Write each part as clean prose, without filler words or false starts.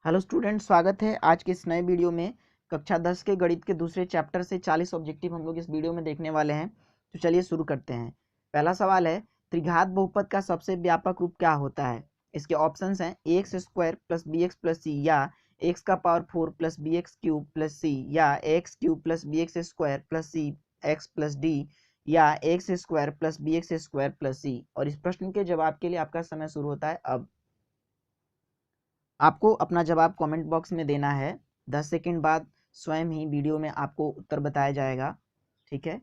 Hello student, स्वागत है आज के इस नए वीडियो में। कक्षा 10 के गणित के दूसरे चैप्टर से 40 ऑब्जेक्टिव हम लोग इस वीडियो में देखने वाले हैं। तो चलिए शुरू करते हैं। पहला सवाल है, त्रिघात बहुपद का सबसे व्यापक रूप क्या होता है? इसके ऑप्शंस हैं x square plus b x plus c, या एक्स का power 4 plus b x cube plus c, या x cube plus b x square plus c x plus d, या x square plus b x square plus c. और इस प्रश्न के जवाब के लिए आपका समय शुरू होता है अब। आपको अपना जवाब कमेंट बॉक्स में देना है। 10 सेकंड बाद स्वयं ही वीडियो में आपको उत्तर बताया जाएगा। ठीक है,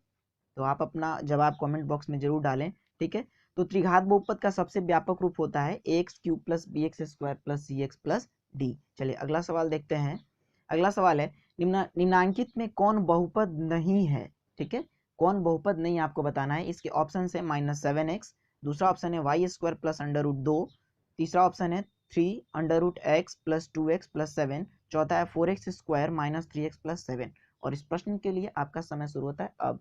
तो आप अपना जवाब कमेंट बॉक्स में जरूर डालें। ठीक है, तो त्रिघात बहुपद का सबसे व्यापक रूप होता है x cube plus b x square plus c x plus d. चलिए अगला सवाल देखते हैं। अगला सवाल है, निम्नांकित में कौन बहुपद नहीं है? ठीक है, कौन बहुपद नहीं आपको बताना है। इसके ऑप्शन है -7x, दूसरा ऑप्शन है वाई स्क्वायर प्लस √2, तीसरा ऑप्शन है 3√x प्लस 2x प्लस 7, चौथा है 4x square minus 3x plus 7। और इस प्रश्न के लिए आपका समय शुरू होता है अब।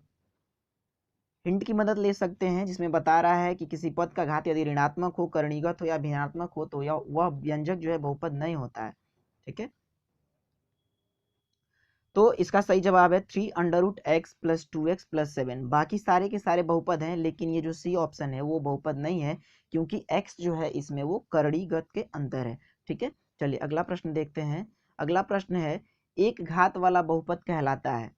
हिंट की मदद ले सकते हैं, जिसमें बता रहा है कि किसी पद का घात यदि ऋणात्मक हो, करणीगत हो या भिन्नात्मक हो तो वह व्यंजक जो है बहुपद नहीं होता है। ठीक है, तो इसका सही जवाब है 3√x प्लस 2x प्लस 7। बाकी सारे के सारे बहुपद हैं, लेकिन ये जो सी ऑप्शन है वो बहुपद नहीं है, क्योंकि x जो है इसमें वो करणीगत के अंतर है। ठीक है, चलिए अगला प्रश्न देखते हैं। अगला प्रश्न है, एक घात वाला बहुपद कहलाता है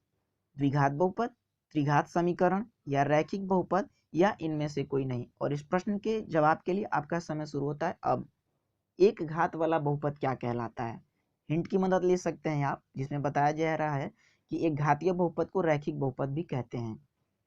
द्विघात बहुपद, त्रिघात समीकरण, या रैखिक बहुपद, या इनमें से कोई नहीं। और इस प्रश्न के जवाब के लिए आपका समय शुरू होता है अब। एक घात वाला बहुपद क्या कहलाता है? हिंट की मदद ले सकते हैं आप, जिसमें बताया जा रहा है कि एक घातीय बहुपद को रैखिक बहुपद भी कहते हैं।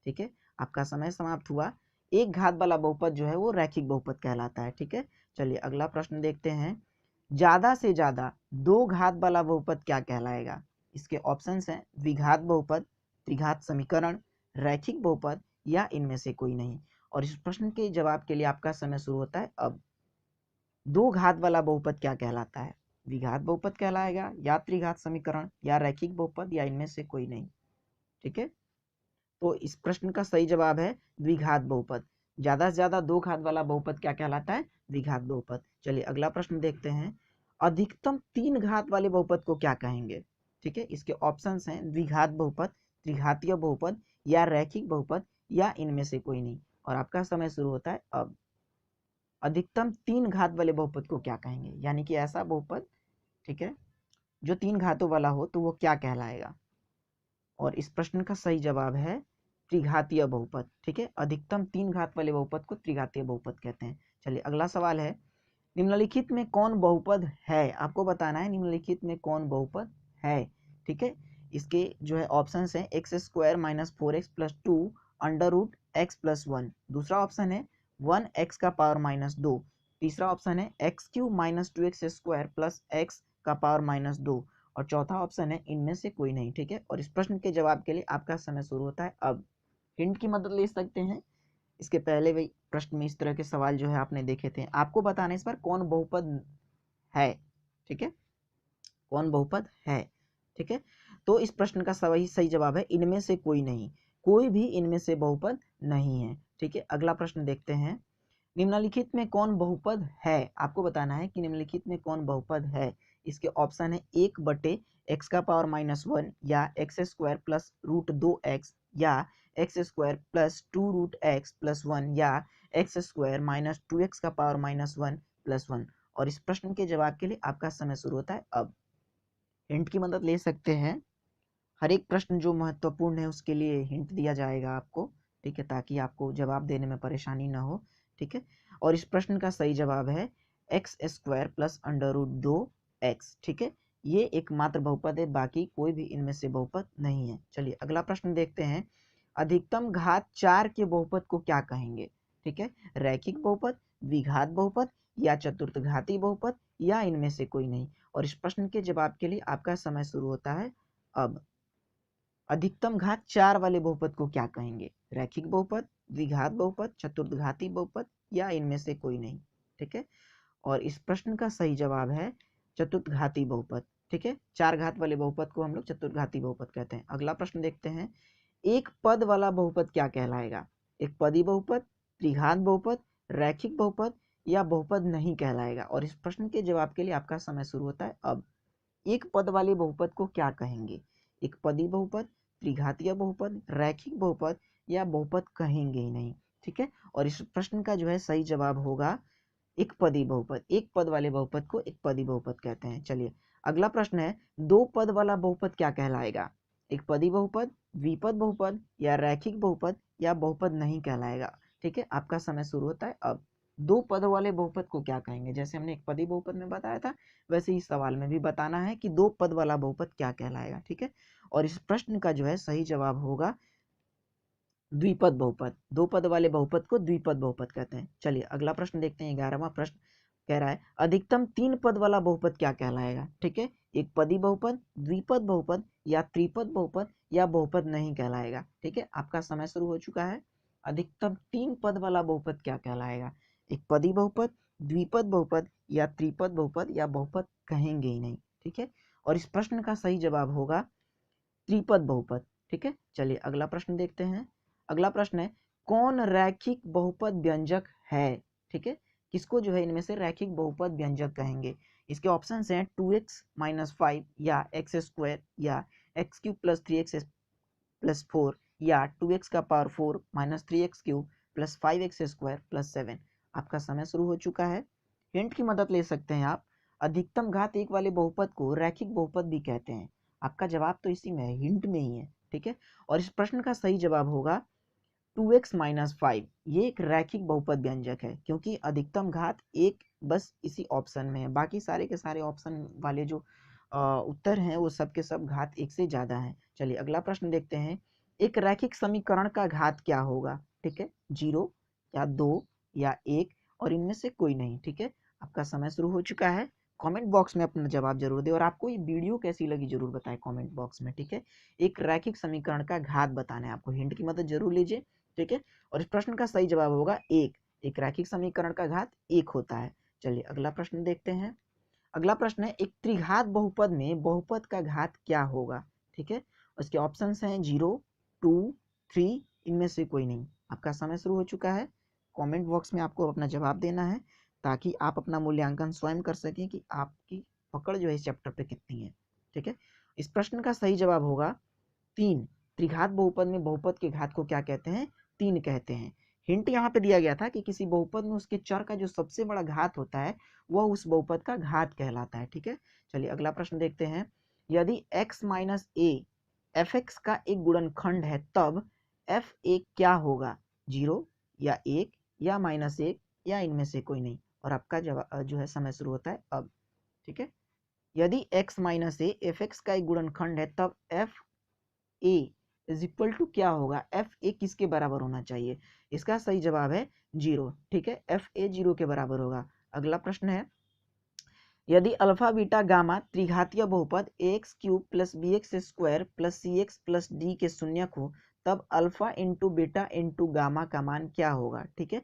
ठीक है, आपका समय समाप्त हुआ। एक घात वाला बहुपद जो है वो रैखिक बहुपद कहलाता है। ठीक है, चलिए अगला प्रश्न देखते हैं। ज्यादा से ज्यादा दो घात वाला बहुपद क्या कहलाएगा? इसके ऑप्शंस हैं द्विघात बहुपद, त्रिघात समीकरण, रैखिक बहुपद, या इनमें से कोई नहीं। और इस प्रश्न के जवाब के लिए आपका समय शुरू होता है अब। दो घात वाला बहुपद क्या कहलाता है? द्विघात बहुपद कहलाएगा, या त्रिघात समीकरण, या रैखिक बहुपद, या इनमें से कोई नहीं। ठीक है, तो इस प्रश्न का सही जवाब है द्विघात बहुपद। ज्यादा से ज्यादा दो घात वाला बहुपद क्या कहलाता है? द्विघात बहुपद। चलिए अगला प्रश्न देखते हैं। अधिकतम तीन घात वाले बहुपद को क्या कहेंगे? ठीक है, इसके ऑप्शंस हैं द्विघात बहुपद, त्रिघातीय बहुपद, या रैखिक बहुपद, या इनमें से कोई नहीं। और आपका समय शुरू होता है अब। अधिकतम तीन घात वाले बहुपद को क्या कहेंगे, यानी कि ऐसा बहुपद, ठीक है, जो तीन घातों वाला हो तो वो क्या कहलाएगा? और इस प्रश्न का सही जवाब है त्रिघातीय बहुपद। ठीक है, अधिकतम तीन घात वाले बहुपद को त्रिघातीय बहुपद कहते हैं। चलिए अगला सवाल है, निम्नलिखित में कौन बहुपद है? आपको बताना है निम्नलिखित में कौन बहुपद है। ठीक है, इसके जो है ऑप्शन है x square minus 4x plus 2 √x plus 1, दूसरा ऑप्शन है 1x का पावर -2, तीसरा ऑप्शन है x cube minus 2x square plus x का पावर -2, और चौथा ऑप्शन है इनमें से कोई नहीं। ठीक है, और इस प्रश्न के जवाब के लिए आपका समय शुरू होता है अब। हिंट की मदद ले सकते हैं, इसके पहले भी प्रश्न में इस तरह के सवाल जो है आपने देखे थे। आपको बताना इस पर कौन बहुपद है। ठीक है, कौन बहुपद है। ठीक है, तो इस प्रश्न का सही जवाब है इनमें से कोई नहीं। कोई भी इनमें से बहुपद नहीं है। ठीक है, अगला प्रश्न देखते हैं। निम्नलिखित में कौन बहुपद है? आपको बताना है कि निम्नलिखित में कौन बहुपद है। इसके ऑप्शन है 1/x का पावर -1, या एक्स स्क्वायर प्लस √2x, या x square plus 2√x plus 1, या एक्स स्क्वायर माइनस 2x का पावर -1 प्लस 1। और इस प्रश्न के जवाब के लिए आपका समय शुरू होता है अब। हिंट की मदद ले सकते हैं। हर एक प्रश्न जो महत्वपूर्ण है उसके लिए हिंट दिया जाएगा आपको। ठीक है, ताकि आपको जवाब देने में परेशानी ना हो। ठीक है, और इस प्रश्न का सही जवाब है एक्स स्क्वायर प्लस √2x। ठीक है, ये एकमात्र बहुपद है, बाकी कोई भी इनमें से बहुपद नहीं है। चलिए अगला प्रश्न देखते हैं। अधिकतम घात 4 के बहुपद को क्या कहेंगे? ठीक है, रैखिक बहुपद, द्विघात बहुपद, या चतुर्थघाती बहुपद, या इनमें से कोई नहीं। और इस प्रश्न के जवाब के लिए आपका समय शुरू होता है अब। अधिकतम घात 4 वाले बहुपद को क्या कहेंगे? रैखिक बहुपद, द्विघात बहुपद, चतुर्थघाती बहुपद, या इनमें से कोई नहीं। ठीक है, और इस प्रश्न का सही जवाब है चतुर्थघाती बहुपद। ठीक है, चार घात वाले बहुपद को हम लोग चतुर्थघाती बहुपद कहते हैं। अगला प्रश्न देखते हैं। एक पद वाला बहुपद क्या कहलाएगा? एक पदी बहुपद, त्रिघात बहुपद, रैखिक बहुपद, या बहुपद नहीं कहलाएगा। और इस प्रश्न के जवाब के लिए आपका समय शुरू होता है अब। एक पद वाले बहुपद को क्या कहेंगे? एक पदी बहुपद, त्रिघातीय बहुपद, रैखिक बहुपद या बहुपद कहेंगे ही नहीं। ठीक है, और इस प्रश्न का जो है सही जवाब होगा एक पदी बहुपद। एक पद वाले बहुपद को एक पदी बहुपद कहते हैं। चलिए अगला प्रश्न है, दो पद वाला बहुपद क्या कहलाएगा? एक पदी बहुपद, द्विपद बहुपद या रैखिक बहुपद या बहुपद नहीं कहलाएगा। ठीक है, आपका समय शुरू होता है अब। दो पद वाले बहुपद को क्या कहेंगे? जैसे हमने एक पदी बहुपद में बताया था, वैसे ही सवाल में भी बताना है कि दो पद वाला बहुपद क्या कहलाएगा। ठीक है, और इस प्रश्न का जो है सही जवाब होगा द्विपद बहुपद। दो पद वाले बहुपद को द्विपद बहुपद कहते हैं। चलिए अगला प्रश्न देखते हैं। 11वां प्रश्न कह रहा है, अधिकतम तीन पद वाला बहुपद क्या कहलाएगा? ठीक है, एक पदी बहुपद, द्विपद बहुपद या त्रिपद बहुपद या बहुपद नहीं कहलाएगा। ठीक है, आपका समय शुरू हो चुका है। अधिकतम तीन पद वाला बहुपद क्या कहलाएगा? एक पदी बहुपद, द्विपद बहुपद या त्रिपद बहुपद या बहुपद कहेंगे ही नहीं। ठीक है, और इस प्रश्न का सही जवाब होगा त्रिपद बहुपद। ठीक है, चलिए अगला प्रश्न देखते हैं। अगला प्रश्न है, कौन रैखिक बहुपद व्यंजक है? ठीक है, किसको जो है इनमें से रैखिक बहुपद व्यंजक कहेंगे? इसके ऑप्शंस हैं 2x - 5 या x स्क्वायर या x³ + 3x + 4 या 2x का पावर 4 - 3x³ + 5x स्क्वायर + 7। आपका समय शुरू हो चुका है। हिंट की मदद ले सकते हैं आप। अधिकतम घात एक वाले बहुपद को रैखिक बहुपद भी कहते हैं। आपका जवाब तो इसी में है, हिंट में ही है। ठीक है, और इस प्रश्न का सही जवाब होगा 2x - 5। ये एक रैखिक बहुपद व्यंजक है, क्योंकि अधिकतम घात एक बस इसी ऑप्शन में है। बाकी सारे के सारे ऑप्शन वाले जो उत्तर हैं वो सब के सब घात एक से ज़्यादा हैं। चलिए अगला प्रश्न देखते हैं। एक रैखिक समीकरण का घात क्या होगा? ठीक है, 0 या 2 या 1 और इनमें से कोई नहीं। ठीक है, आपका समय शुरू हो चुका है। कमेंट बॉक्स में अपना जवाब जरूर दें, और आपको ये वीडियो कैसी लगी जरूर बताएं कमेंट बॉक्स में। ठीक है, एक रैखिक समीकरण का घात बताना है आपको, हिंट की मदद जरूर लीजिए। ठीक है, और इस प्रश्न का सही जवाब होगा एक। एक रैखिक समीकरण का घात एक होता है। चलिए अगला प्रश्न देखते हैं। अगला प्रश्न है, एक त्रिघात बहुपद में बहुपद का घात क्या होगा? ठीक है, उसके ऑप्शंस हैं 0, 2, 3, इनमें से कोई नहीं। आपका समय शुरू हो चुका है। कमेंट बॉक्स में आपको अपना जवाब देना है, ताकि आप अपना मूल्यांकन स्वयं कर सकें कि आपकी पकड़ जो है इस चैप्टर पे कितनी है। ठीक है, इस प्रश्न का सही जवाब होगा 3। त्रिघात बहुपद में बहुपद के घात को क्या कहते हैं? 3 कहते हैं। हिंट यहाँ पे दिया गया था कि किसी बहुपद में उसके चर का जो सबसे बड़ा घात होता है वह उस बहुपद का घात कहलाता है। ठीक है, चलिए अगला प्रश्न देखते हैं। यदि x - a fx का एक गुणनखंड है, तब fa क्या होगा? 0 या 1 या -1 या इनमें से कोई नहीं। और आपका जवाब जो है समय शुरू होता है अब। ठीक है, यदि x - a fx का एक गुणनखंड है, तब fa इज टू क्या होगा? fa किसके बराबर होना चाहिए? इसका सही जवाब है 0। ठीक है, fa 0 के बराबर होगा। अगला प्रश्न है, यदि अल्फा बीटा गामा त्रिघातीय बहुपद ax³ + bx square + cx + d के शून्यक हो, तब alpha into beta into gamma का मान क्या होगा? ठीक है,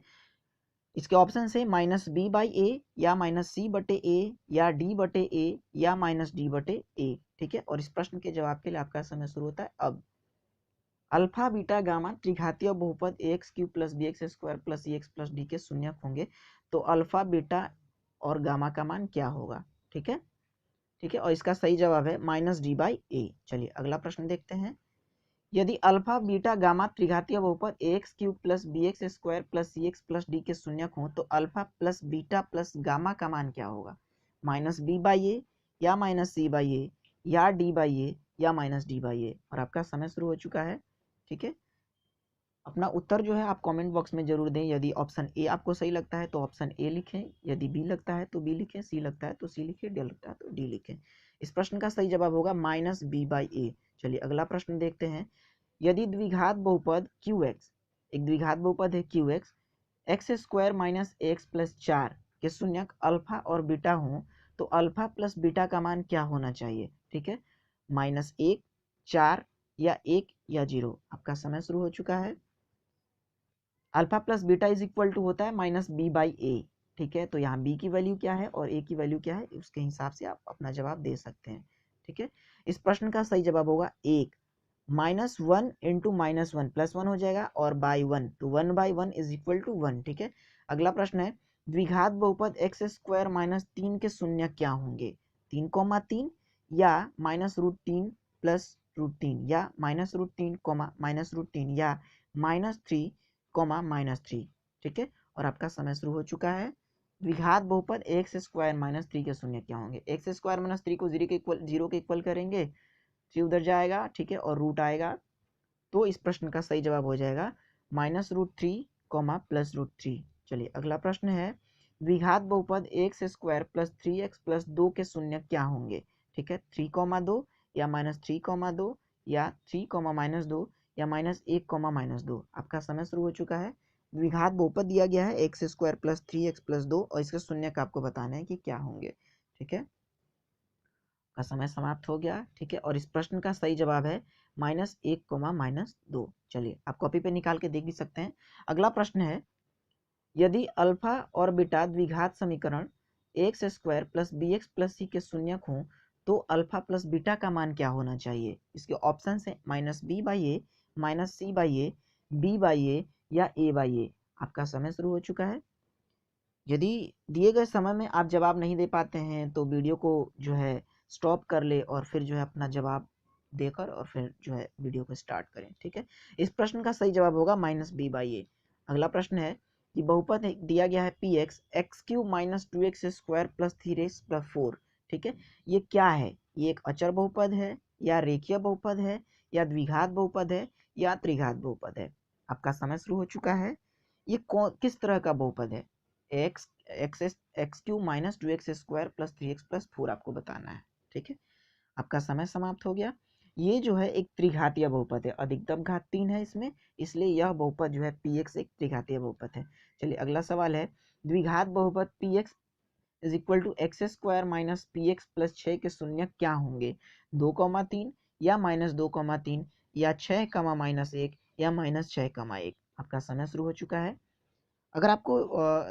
इसके ऑप्शन है -b/a या -c/a या d/a या -d/a। ठीक है, और इस प्रश्न के जवाब के लिए आपका समय शुरू होता है अब। अल्फा बीटा गामा त्रिघातीय बहुपद ax³ + bx square + cx + d के शून्यक होंगे, तो अल्फा बीटा और गामा का मान क्या होगा? ठीक है, ठीक है, और इसका सही जवाब है -d/a। चलिए अगला प्रश्न देखते हैं। यदि अल्फा बीटा गामा त्रिघातीय बहुपद ax³ + bx square + cx + d के शून्यक हो, तो alpha plus beta plus gamma का मान क्या होगा? -b/a या -c/a या d/a या -d/a। और आपका समय शुरू हो चुका है। ठीक है, अपना उत्तर जो है आप कमेंट बॉक्स में जरूर दें। यदि ऑप्शन ए आपको सही लगता है तो ऑप्शन ए लिखें, यदि बी लगता है तो बी लिखें, सी लगता है तो सी लिखें, डी लगता है तो डी लिखें। इस प्रश्न का सही जवाब होगा -b/a। चलिए अगला प्रश्न देखते हैं। यदि द्विघात बहुपद qx, एक द्विघात बहुपद है qx, x² - x + 4 के शून्यक अल्फा और बीटा हो, तो अल्फा प्लस बीटा का मान क्या होना चाहिए? ठीक है, -1, 4 या 1 या 0। आपका समय शुरू हो चुका है। अल्फा प्लस बीटा = होता है -b/a। ठीक है, तो यहाँ b की वैल्यू क्या है और a की वैल्यू क्या है, उसके हिसाब से आप अपना जवाब दे सकते हैं। ठीक है, इस प्रश्न का सही जवाब होगा 1। -1 × -1 +1 हो जाएगा, और by 1 तो 1/1 = 1। ठीक है, अगला प्रश्न है, द्विघात बहुपद एक्स स्क्वायर माइनस 3 के शून्य क्या होंगे? 3,3 या -√3 प्लस √3 या -√3 -√3 या -3 -3। ठीक है, और आपका समय शुरू हो चुका है। द्विघात बहुपद एक्स स्क्वायर माइनस 3 के शून्य क्या होंगे? एक्स स्क्वायर माइनस 3 को 0 के इक्वल करेंगे, 3 उधर जाएगा, ठीक है, और रूट आएगा, तो इस प्रश्न का सही जवाब हो जाएगा -√3 +√3। चलिए अगला प्रश्न है, द्विघात बहुपद x square plus 3x plus 2 के शून्य क्या होंगे? ठीक है, 3,2 या -3,2 या 3,-2 या -1,-2। आपका समय शुरू हो चुका है। द्विघात बहुपद दिया गया है x square plus 3x plus 2 और इसके शून्य का आपको बताना है कि क्या होंगे। ठीक है, का समय समाप्त हो गया। ठीक है, और इस प्रश्न का सही जवाब है -1, -2। चलिए आप कॉपी पे निकाल के देख भी सकते हैं। अगला प्रश्न है, यदि अल्फा और बीटा द्विघात समीकरण x square plus b x plus c के शून्यक हों तो अल्फा प्लस बीटा का मान क्या होना चाहिए? इसके ऑप्शन है -b/a, -c/a, b/a या a/a। आपका समय शुरू हो चुका है। यदि दिए गए समय में आप जवाब नहीं दे पाते हैं तो वीडियो को जो है स्टॉप कर ले और फिर जो है अपना जवाब देकर और फिर जो है वीडियो को स्टार्ट करें। ठीक है, इस प्रश्न का सही जवाब होगा -b/a। अगला प्रश्न है कि बहुपद दिया गया है P x x³ -2x square plus 3x plus 4। ठीक है, ये क्या है? ये एक अचर बहुपद है या रेखीय बहुपद है या द्विघात बहुपद है या त्रिघात बहुपद है? आपका समय शुरू हो चुका है। ये किस तरह का बहुपद है? x³ -2x square plus 3x plus 4 आपको बताना है। ठीक है, आपका समय समाप्त हो गया। ये जो है एक त्रिघातीय बहुपद है, अधिकतम घात 3 है इसमें, इसलिए यह बहुपद जो है px एक त्रिघातीय बहुपद है। चलिए अगला सवाल है, द्विघात बहुपद px is equal to x square minus p x plus 6 के शून्य क्या होंगे? 2,3 या -2,3 या 6, -1 या -6,1। आपका समय शुरू हो चुका है। अगर आपको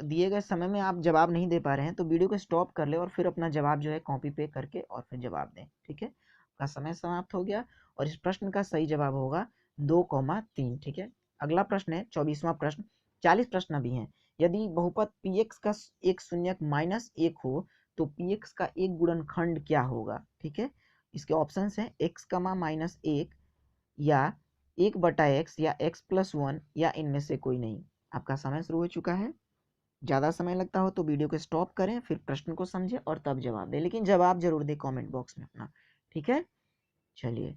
दिए गए समय में आप जवाब नहीं दे पा रहे हैं तो वीडियो को स्टॉप कर ले और फिर अपना जवाब जो है कॉपी पे करके और फिर जवाब दें। ठीक है, आपका समय समाप्त हो गया और इस प्रश्न का सही जवाब होगा 2,3। ठीक है, अगला प्रश्न है 24वां प्रश्न। 40 प्रश्न अभी हैं। यदि बहुपद px का एक शून्यक -1 हो तो px का एक गुणनखंड क्या होगा? ठीक है, इसके ऑप्शन है x, -1 या 1/x या x+1 या इनमें से कोई नहीं। आपका समय शुरू हो चुका है। ज़्यादा समय लगता हो तो वीडियो को स्टॉप करें, फिर प्रश्न को समझें और तब जवाब दें, लेकिन जवाब जरूर दें कमेंट बॉक्स में अपना। ठीक है, चलिए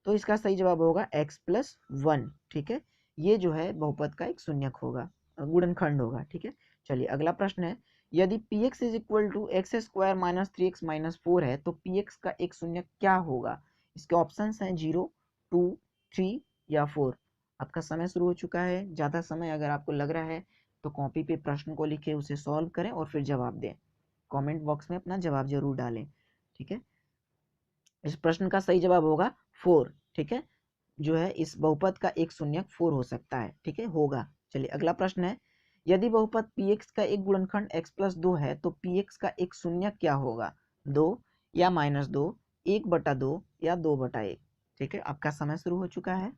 तो इसका सही जवाब होगा x+1। ठीक है, ये जो है बहुपद का एक शून्यक होगा, गुणनखंड होगा। ठीक है, चलिए अगला प्रश्न है, यदि px is equal to x square minus 3x minus 4 है तो px का एक शून्यक क्या होगा? इसके ऑप्शन हैं 0, 2, 3 या 4। आपका समय शुरू हो चुका है। ज़्यादा समय अगर आपको लग रहा है तो कॉपी पे प्रश्न को लिखे, उसे सॉल्व करें और फिर जवाब दें। कमेंट बॉक्स में अपना जवाब जरूर डालें। ठीक है, इस प्रश्न का सही जवाब होगा 4। ठीक है, जो है इस बहुपद का एक शून्यक 4 हो सकता है। ठीक है, होगा। चलिए अगला प्रश्न है, यदि बहुपद px का एक गुणनखंड x+2 है तो px का एक शून्यक क्या होगा? 2 या -2, 1/2 या 2/1। ठीक है, आपका समय शुरू हो चुका है।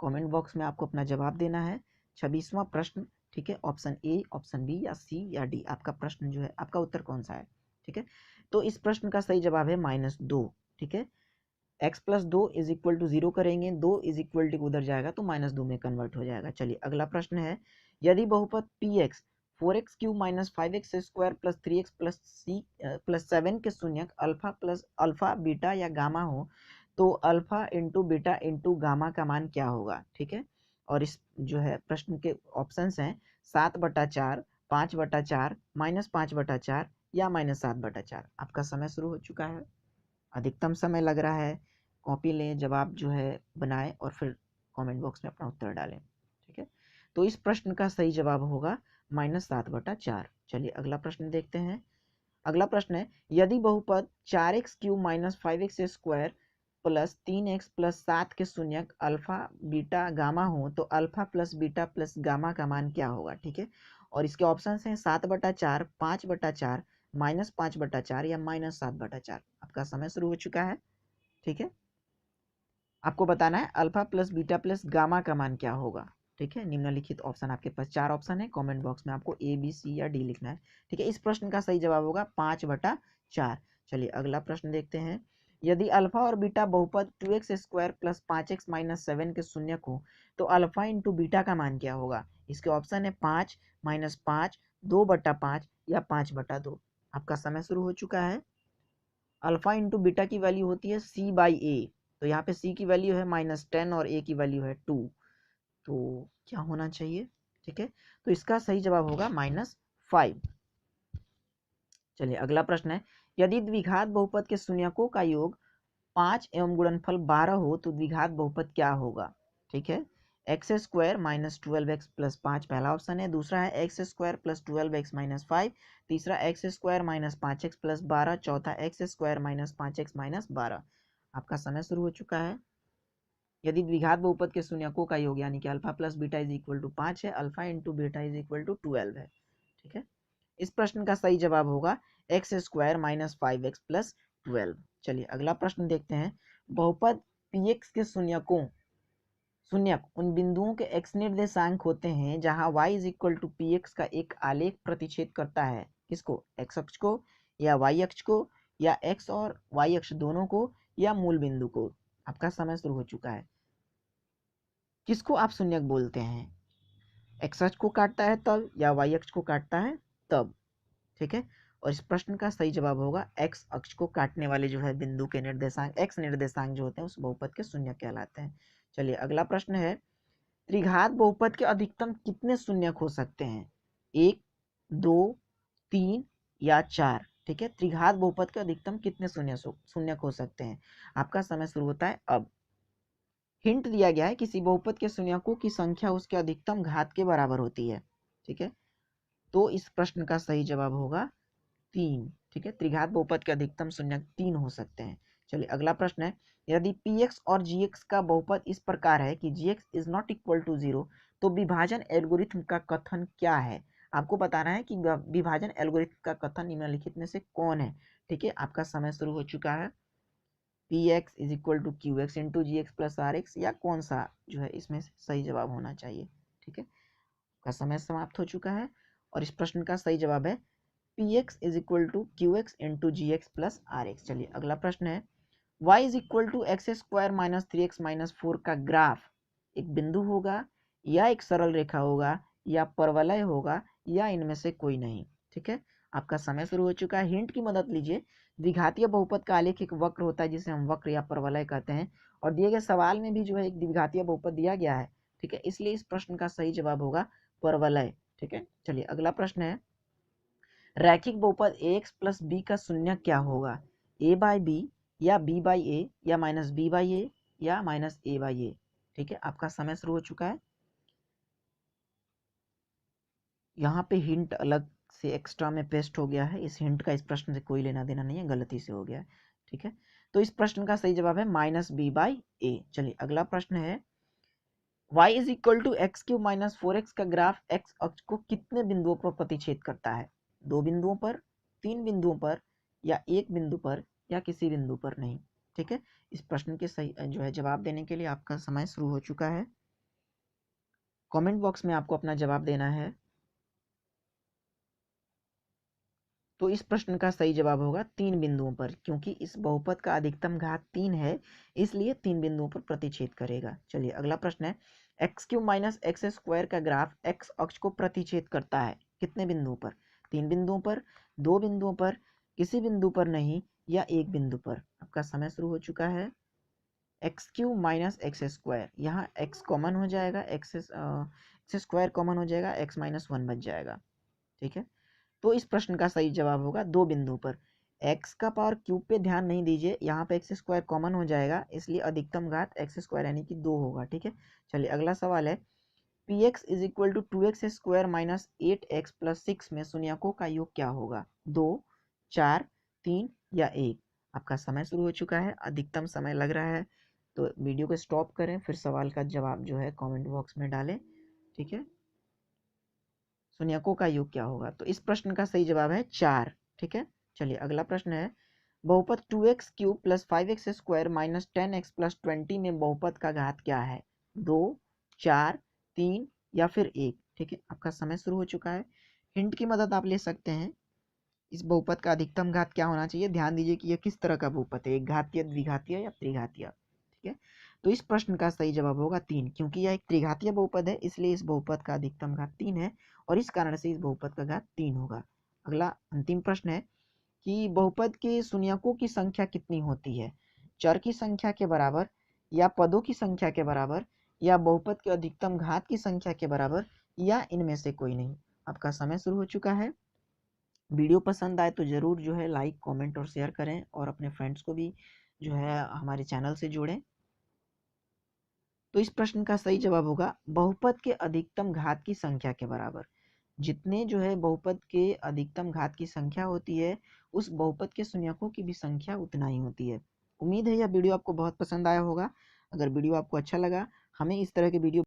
कमेंट बॉक्स में आपको अपना जवाब देना है। 26वां प्रश्न। ठीक है, ऑप्शन ए, ऑप्शन बी या सी या डी, आपका प्रश्न जो है, आपका उत्तर कौन सा है? ठीक है, तो इस प्रश्न का सही जवाब है -2। ठीक है, x+2 इज इक्वल टू 0 करेंगे, 2 इज इक्वल टू उधर जाएगा तो -2 में कन्वर्ट हो जाएगा। चलिए अगला प्रश्न है, यदि बहुपद px 4x³ -5x square plus 3x plus 7 के शून्यक अल्फा बीटा या गामा हो तो alpha into beta into gamma का मान क्या होगा? ठीक है, और इस जो है प्रश्न के ऑप्शंस हैं 7/4, 5/4, -5/4 या -7/4। आपका समय शुरू हो चुका है। अधिकतम समय लग रहा है, कॉपी लें, जवाब जो है बनाएं और फिर कमेंट बॉक्स में अपना उत्तर डालें। ठीक है, तो इस प्रश्न का सही जवाब होगा -7/4। चलिए अगला प्रश्न देखते हैं। अगला प्रश्न है, यदि बहुपद 4x³ -5x square plus 3x plus 7 के शून्यक अल्फा बीटा गामा हो तो alpha plus beta plus gamma का मान क्या होगा? ठीक है, और इसके ऑप्शन हैं 7/4, 5/4, -5/4 या -7/4। आपका समय शुरू हो चुका है। ठीक है, आपको बताना है alpha plus beta plus gamma का मान क्या होगा। ठीक है, निम्नलिखित ऑप्शन आपके पास 4 ऑप्शन है, कमेंट बॉक्स में आपको ए बी सी या डी लिखना है। ठीक है, इस प्रश्न का सही जवाब होगा 5/4। चलिए अगला प्रश्न देखते हैं। यदि अल्फा और बीटा बहुपद 2x² प्लस 5x माइनस 7 के शून्यक हो तो अल्फा इंटू बीटा का मान क्या होगा? इसके ऑप्शन है 5 माइनस 5, 2/5 या 5/2। आपका समय शुरू हो चुका है। अल्फा इंटू बीटा की वैल्यू होती है c/a, तो यहाँ पे c की वैल्यू है -10 और a की वैल्यू है 2, तो क्या होना चाहिए? ठीक है, तो इसका सही जवाब होगा -5। चलिए अगला प्रश्न है। यदि द्विघात बहुपद के शून्यकों का योग 5 एवं गुणनफल 12 हो तो द्विघात बहुपद क्या होगा? ठीक है, x² माइनस 12x प्लस 5 पहला ऑप्शन है, दूसरा है x² प्लस 12x माइनस 5, तीसरा x² माइनस 5x प्लस 12, चौथा x² माइनस 5x माइनस 12। आपका समय शुरू हो चुका है। यदि द्विघात बहुपद के शून्यकों का योग यानी कि alpha plus beta is equal to 5 है, alpha into beta is equal to 12 है। ठीक है, इस प्रश्न का सही जवाब होगा x² माइनस 5x प्लस 12। चलिए अगला प्रश्न देखते हैं। बहुपद px के शून्यक उन बिंदुओं के x निर्देशांक होते हैं जहां y is equal to px का एक आलेख प्रतिच्छेद करता है। किसको? x अक्ष को या y अक्ष को या x और y अक्ष दोनों को या मूल बिंदु को। आपका समय शुरू हो चुका है। किसको आप शून्यक बोलते हैं? x अक्ष को काटता है तब या y अक्ष को काटता है तब। ठीक है, और इस प्रश्न का सही जवाब होगा x अक्ष को काटने वाले जो है बिंदु के निर्देशांक, x निर्देशांक जो होते हैं उस बहुपद के शून्यक कहलाते हैं। चलिए अगला प्रश्न है। त्रिघात बहुपद के अधिकतम कितने शून्यक हो सकते हैं? 1, 2, 3 या 4। ठीक है, त्रिघात बहुपद के अधिकतम कितने शून्यक हो सकते हैं? आपका समय शुरू होता है अब। हिंट दिया गया है किसी बहुपद के शून्यकों की संख्या उसके अधिकतम घात के बराबर होती है। ठीक है, तो इस प्रश्न का सही जवाब होगा 3। ठीक है, त्रिघात बहुपद के अधिकतम शून्यक 3 हो सकते हैं। चलिए अगला प्रश्न है। यदि px और gx का बहुपद इस प्रकार है कि gx is not equal to 0 तो विभाजन एल्गोरिथम का कथन क्या है? आपको बताना है कि विभाजन एल्गोरिथम का कथन निम्नलिखित में से कौन है। ठीक है, आपका समय शुरू हो चुका है। px is equal to qx into gx plus rx या कौन सा जो है इसमें से सही जवाब होना चाहिए? ठीक है, आपका समय समाप्त हो चुका है और इस प्रश्न का सही जवाब है px is equal to qx into gx plus rx। चलिए अगला प्रश्न है। y is equal to x² minus 3x minus 4 का ग्राफ एक बिंदु होगा या एक सरल रेखा होगा या परवलय होगा या इनमें से कोई नहीं। ठीक है, आपका समय शुरू हो चुका है। हिंट की मदद लीजिए। द्विघातीय बहुपद का आलेख एक वक्र होता है जिसे हम वक्र या परवलय कहते हैं, और दिए गए सवाल में भी जो है एक द्विघातीय बहुपद दिया गया है। ठीक है, इसलिए इस प्रश्न का सही जवाब होगा परवलय। ठीक है, चलिए अगला प्रश्न है। रैखिक बहुपद ax प्लस b का शून्यक क्या होगा? a/b या b/a या माइनस b/a या माइनस a/a। ठीक है, आपका समय शुरू हो चुका है। यहाँ पे हिंट अलग से एक्स्ट्रा में पेस्ट हो गया है। इस हिंट का इस प्रश्न से कोई लेना देना नहीं है, गलती से हो गया है। ठीक है, तो इस प्रश्न का सही जवाब है -b/a। चलिए अगला प्रश्न है। y is equal to x³ minus 4x का ग्राफ x अक्ष को कितने बिंदुओं पर प्रतिच्छेद करता है? 2 बिंदुओं पर, 3 बिंदुओं पर या एक बिंदु पर या किसी बिंदु पर नहीं। ठीक है, इस प्रश्न के सही जो है जवाब देने के लिए आपका समय शुरू हो चुका है। कमेंट बॉक्स में आपको अपना जवाब देना है। तो इस प्रश्न का सही जवाब होगा 3 बिंदुओं पर, क्योंकि इस बहुपद का अधिकतम घात 3 है, इसलिए 3 बिंदुओं पर प्रतिच्छेद करेगा। चलिए अगला प्रश्न है। x³ माइनस x² का ग्राफ x अक्ष को प्रतिच्छेद करता है कितने बिंदुओं पर? 3 बिंदुओं पर, 2 बिंदुओं पर, किसी बिंदु पर नहीं या एक बिंदु पर। आपका समय शुरू हो चुका है। x³ माइनस x², यहाँ x कॉमन हो जाएगा, x² कॉमन हो जाएगा, x माइनस 1 बच जाएगा। ठीक है, तो इस प्रश्न का सही जवाब होगा 2 बिंदु पर। x का पावर क्यूब पे ध्यान नहीं दीजिए, यहाँ पे x² कॉमन हो जाएगा, इसलिए अधिकतम घात x² यानी कि 2 होगा। ठीक है, चलिए अगला सवाल है। px is equal to 2x² minus 8x plus 6 में शून्यकों का योग क्या होगा? 2, 4, 3 या 1। आपका समय शुरू हो चुका है। अधिकतम समय लग रहा है तो वीडियो को स्टॉप करें, फिर सवाल का जवाब जो है कमेंट बॉक्स में डालें। ठीक है, शून्यकों का योग क्या होगा? तो इस प्रश्न का सही जवाब है 4। ठीक है, चलिए अगला प्रश्न है। बहुपद 2x³ plus 5x² minus 10x plus 20 में बहुपद का घात क्या है? 2, 4, 3 या फिर 1। ठीक है, आपका समय शुरू हो चुका है। हिंट की मदद आप ले सकते हैं। इस बहुपद का अधिकतम घात क्या होना चाहिए? ध्यान दीजिए कि यह किस तरह का बहुपद है, एक घातीय, द्विघातीय या त्रिघातीय। ठीक है, तो इस प्रश्न का सही जवाब होगा 3, क्योंकि यह एक त्रिघातीय बहुपद है, इसलिए इस बहुपद का अधिकतम घात 3 है और इस कारण से इस बहुपद का घात 3 होगा। अगला अंतिम प्रश्न है कि बहुपद के शून्यकों की संख्या कितनी होती है? चर की संख्या के बराबर, या पदों की संख्या के बराबर, या बहुपद के अधिकतम घात की संख्या के बराबर, या इनमें से कोई नहीं। आपका समय शुरू हो चुका है। वीडियो पसंद आए तो ज़रूर जो है लाइक, कमेंट और शेयर करें और अपने फ्रेंड्स को भी जो है हमारे चैनल से जोड़ें। तो इस प्रश्न का सही जवाब होगा बहुपद के अधिकतम घात की संख्या के बराबर। जितने जो है बहुपद के अधिकतम घात की संख्या होती है, उस बहुपद के शून्यकों की भी संख्या उतना ही होती है। उम्मीद है यह वीडियो आपको बहुत पसंद आया होगा। अगर वीडियो आपको अच्छा लगा, हमें इस तरह के वीडियो